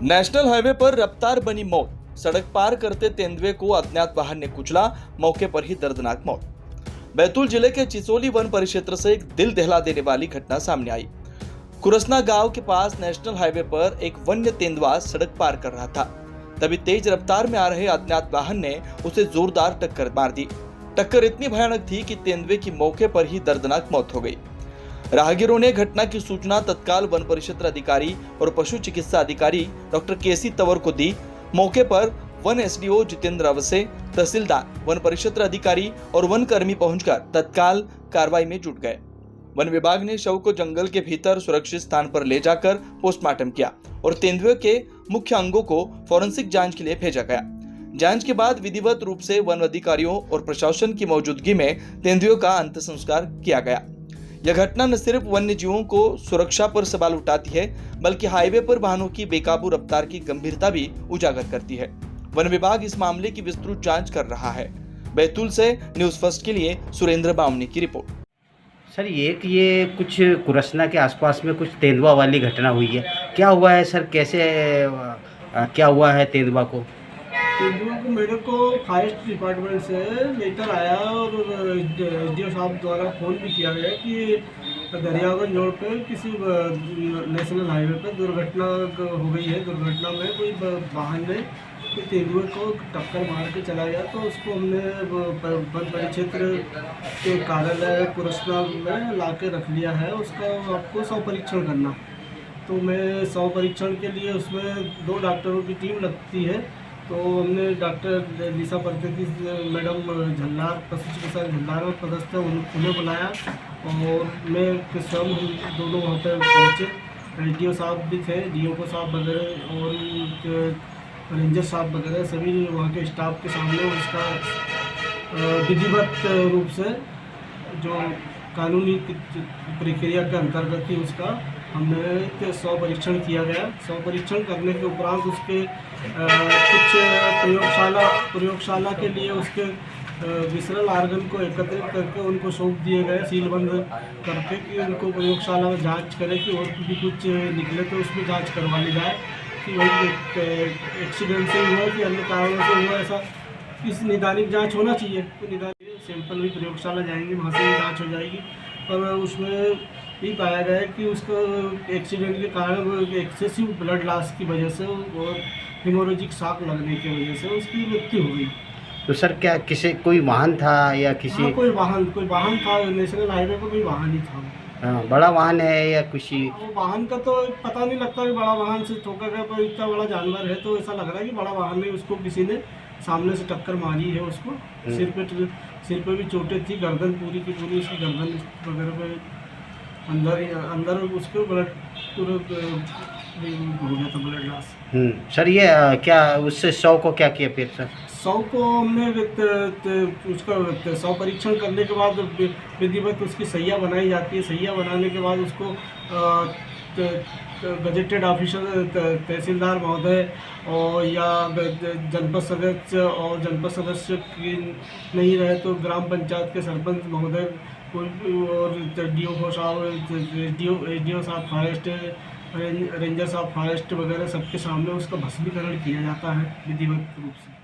National highway पर रफ्तार बनी मौत। सड़क पार करते तेंदुए को अज्ञात वाहन ने कुचला, मौके पर ही दर्दनाक मौत। बैतूल जिले के चिचोली वन परिक्षेत्र से एक दिल दहला देने वाली घटना सामने आई। कुरसना गांव के पास नेशनल हाईवे पर एक वन्य तेंदुआ सड़क पार कर रहा था। तभी तेज रफ्तार में आ रहे अज्ञात वाहन ने उसे जोरदार टक्कर मार दी। टक्कर इतनी भयानक थी कि तेंदुए की मौके पर ही दर्दनाक मौत हो गई। राहगीरों ने घटना की सूचना तत्काल वन परिक्षेत्र अधिकारी और पशु चिकित्सा अधिकारी डॉक्टर केसी तंवर को दी। मौके पर वन एसडीओ जितेंद्र अवसे, तहसीलदार, वन परिक्षेत्र अधिकारी और वन कर्मी पहुंचकर तत्काल कार्रवाई में जुट गए। वन विभाग ने शव को जंगल के भीतर सुरक्षित स्थान पर ले जाकर पोस्टमार्टम किया और तेंदुए के मुख्य अंगों को फॉरेंसिक जांच के लिए भेजा गया। जांच के बाद विधिवत रूप से वन अधिकारियों और प्रशासन की मौजूदगी में तेंदुए का अंतिम संस्कार किया गया। यह घटना न सिर्फ वन्य जीवों को सुरक्षा पर सवाल उठाती है, बल्कि हाईवे पर वाहनों की बेकाबू रफ्तार की गंभीरता भी उजागर करती है। वन विभाग इस मामले की विस्तृत जांच कर रहा है। बैतूल से न्यूज़ फर्स्ट के लिए सुरेंद्र बामनी की रिपोर्ट। सर ये कुछ कुरसना के आसपास में कुछ तेंदुआ वाली घटना हुई है, क्या हुआ है सर? कैसे क्या हुआ है तेंदुआ को? तेंदुआ को मेरे को फॉरेस्ट डिपार्टमेंट से लेटर आया और एसडीओ साहब द्वारा फ़ोन भी किया गया कि दरियागंज रोड पे किसी नेशनल हाईवे पे दुर्घटना हो गई है। दुर्घटना में कोई वाहन ने तेंदुए को टक्कर मार के चला गया, तो उसको हमने वन परिक्षेत्र के कार्यालय कुरसना में ला के रख लिया है। उसका आपको शव परीक्षण करना, तो मैं शव परीक्षण के लिए उसमें 2 डॉक्टरों की टीम लगती है। तो हमने डॉक्टर लीसा परदेती मैडम झल्लार, पशु चिकित्सा झल्लार में पदस्थ है, उन्हें बुलाया और मैं स्वयं दोनों वहाँ पर पहुँचे। एसडीओ साहब भी थे, डीओ साहब वगैरह और रेंजर साहब वगैरह सभी वहाँ के स्टाफ के सामने उसका विधिवत रूप से जो कानूनी प्रक्रिया के अंतर्गत ही उसका हमने शव परीक्षण किया गया। शव परीक्षण करने के उपरांत उसके कुछ प्रयोगशाला के लिए उसके विसरल आर्गन को एकत्रित करके उनको सौंप दिए गए, सीलबंद करके कि उनको प्रयोगशाला में जांच करें कि और भी कुछ निकले तो उसमें जांच करवा ली जाए कि वही एक्सीडेंट से हुआ कि अन्य कारणों से हुआ। ऐसा इस निदानिक जांच होना चाहिए। तो निदानिक सैंपल भी प्रयोगशाला जाएंगे, वहाँ से भी जाँच हो जाएगी। पर उसमें ये पाया गया है कि उसको एक्सीडेंट के कारण एक्सेसिव ब्लड लॉस की वजह से और हेमोरेजिक शॉक लगने की वजह से उसकी मृत्यु हो गई। तो सर क्या कोई वाहन था या किसी? हाँ, कोई वाहन था। नेशनल हाईवे पर कोई वाहन ही था। हाँ, बड़ा वाहन है या किसी? वो वाहन का तो पता नहीं लगता कि बड़ा वाहन से ठोका गया, पर इतना बड़ा जानवर है तो ऐसा लग रहा है कि बड़ा वाहन नहीं, उसको किसी ने सामने से टक्कर मारी है। उसको सिर पे भी चोटें थी, गर्दन पूरी की पूरी उसकी गर्दन वगैरह पे अंदर उसके ब्लड पूरा हो गया था, ब्लड लॉस। सर ये क्या उससे शव को क्या किया फिर सर? शव को हमने उसका शव परीक्षण करने के बाद विधिवत उसकी सैया बनाई जाती है। सैया बनाने के बाद उसको गजेटेड ऑफिसर तहसीलदार महोदय और या जनपद सदस्य की नहीं रहे तो ग्राम पंचायत के सरपंच महोदय और डीओ साहब, एसडीओ साहब फॉरेस्ट, रेंजर साहब फॉरेस्ट वगैरह सबके सामने उसका भस्मीकरण किया जाता है विधिवत रूप से।